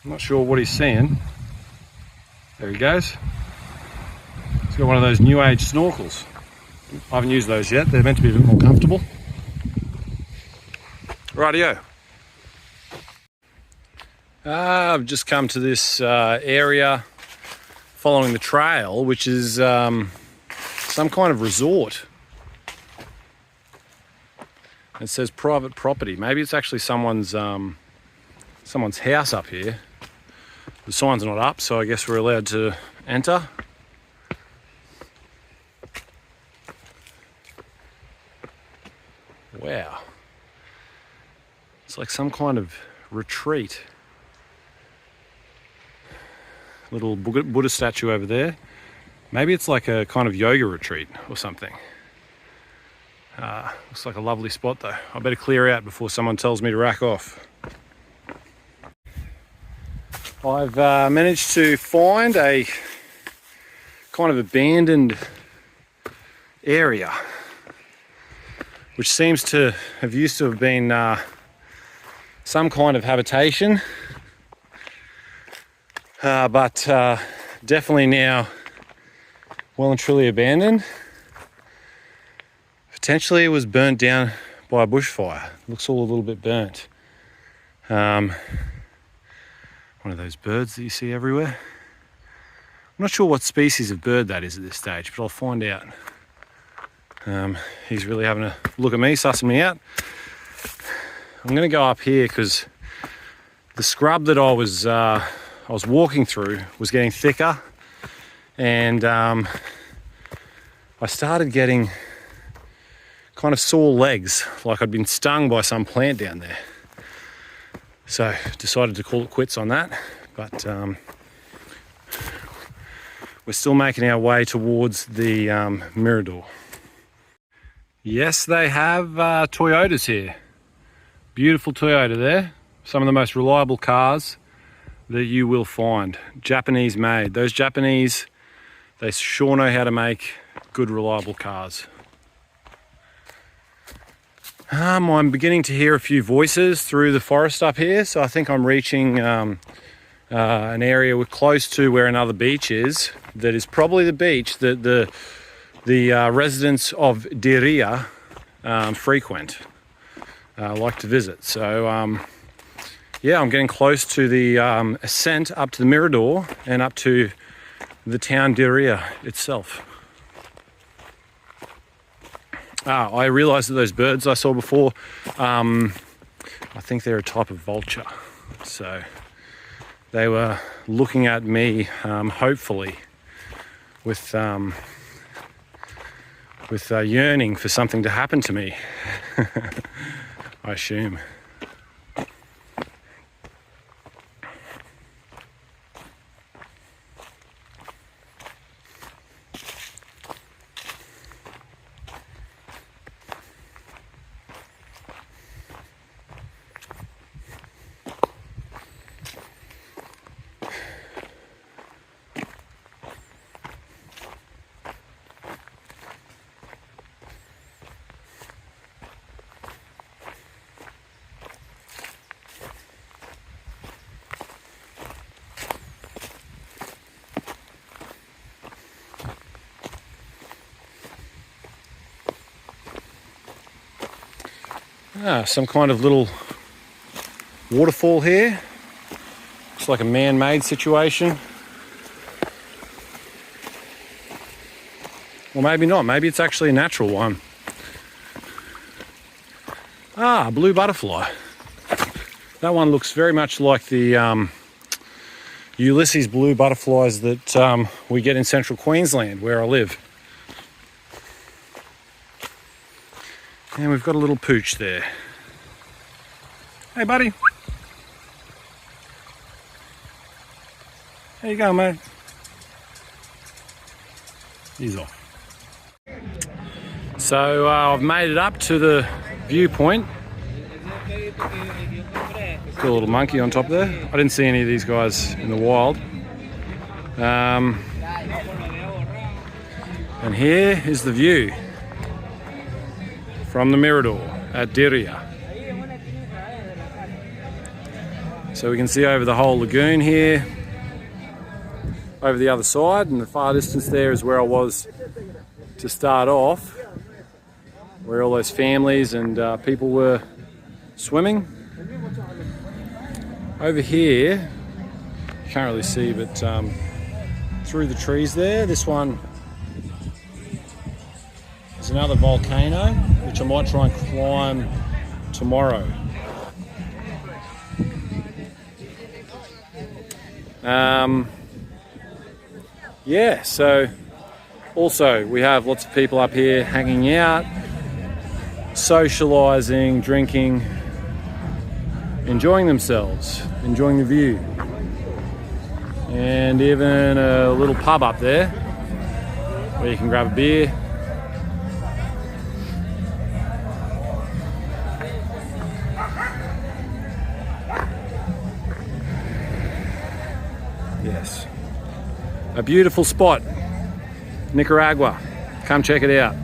I'm not sure what he's seeing. There he goes. He's got one of those new age snorkels. I haven't used those yet. They're meant to be a bit more comfortable. Rightio. I've just come to this area following the trail, which is some kind of resort. It says private property. Maybe it's actually someone's house up here. The sign's not up, so I guess we're allowed to enter. Wow. It's like some kind of retreat. Little Buddha statue over there. Maybe it's like a kind of yoga retreat or something. Looks like a lovely spot though. I better clear out before someone tells me to rack off. I've managed to find a kind of abandoned area which seems to have used to have been some kind of habitation, but definitely now well and truly abandoned. Potentially it was burnt down by a bushfire. Looks all a little bit burnt. One of those birds that you see everywhere. I'm not sure what species of bird that is at this stage, but I'll find out. He's really having a look at me, sussing me out. I'm going to go up here because the scrub that I was walking through was getting thicker, and I started getting kind of sore legs, like I'd been stung by some plant down there. So decided to call it quits on that, but we're still making our way towards the Mirador. Yes, they have Toyotas here. Beautiful Toyota there. Some of the most reliable cars that you will find. Japanese made. Those Japanese, they sure know how to make good, reliable cars. I'm beginning to hear a few voices through the forest up here, so I think I'm reaching an area we're close to where another beach is. That is probably the beach that the residents of Diriyah frequent, like to visit. So yeah, I'm getting close to the ascent up to the Mirador and up to the town Diriyah itself. I realised that those birds I saw before, I think they're a type of vulture. So they were looking at me, hopefully, with yearning for something to happen to me, I assume. Some kind of little waterfall here. Looks like a man-made situation. Or maybe not, maybe it's actually a natural one. A blue butterfly. That one looks very much like the Ulysses blue butterflies that we get in central Queensland, where I live. And we've got a little pooch there. Hey, buddy. There you go, mate. He's off. So I've made it up to the viewpoint. Got a little monkey on top there. I didn't see any of these guys in the wild. And here is the view from the Mirador at Diriyah. So we can see over the whole lagoon here, over the other side, and the far distance there is where I was to start off, where all those families and people were swimming. Over here, you can't really see, but through the trees there, this one is another volcano, which I might try and climb tomorrow. Yeah, so also we have lots of people up here hanging out, socializing, drinking, enjoying themselves, enjoying the view. And even a little pub up there where you can grab a beer. Yes. A beautiful spot, Nicaragua. Come check it out.